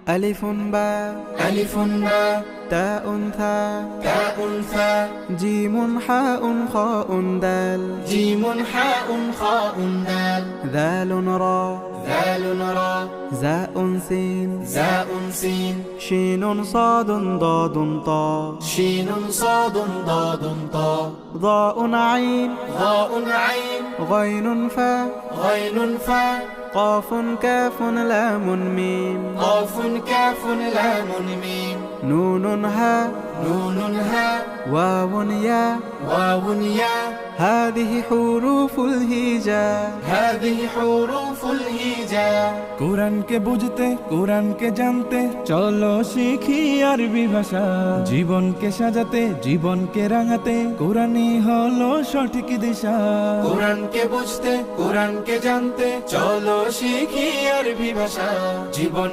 ألف باء ألف باء تاء ثاء تاء ثاء جيم حاء خاء دال جيم حاء خاء دال ذال را ذال را زاء سين زاء سين شين صاد ضاد طاء شين صاد ضاد طاء ضاء عين ضاء عين غين فاء غين فاء قاف كاف لام ميم قاف كاف لام ميم نون هاء نون هاء واو ياء واو ياء هذه حروف الهجاء هذه حروف الهجاء কোরআনকে বুঝতে কোরআনকে জানতে চলো শিখি আরবি ভাষা জীবনকে সাজাতে জীবনকে রাঙাতে কোরআনই হলো সঠিক দিশা কোরআনকে বুঝতে কোরআনকে জানতে চলো শিখি আরবি ভাষা জীবন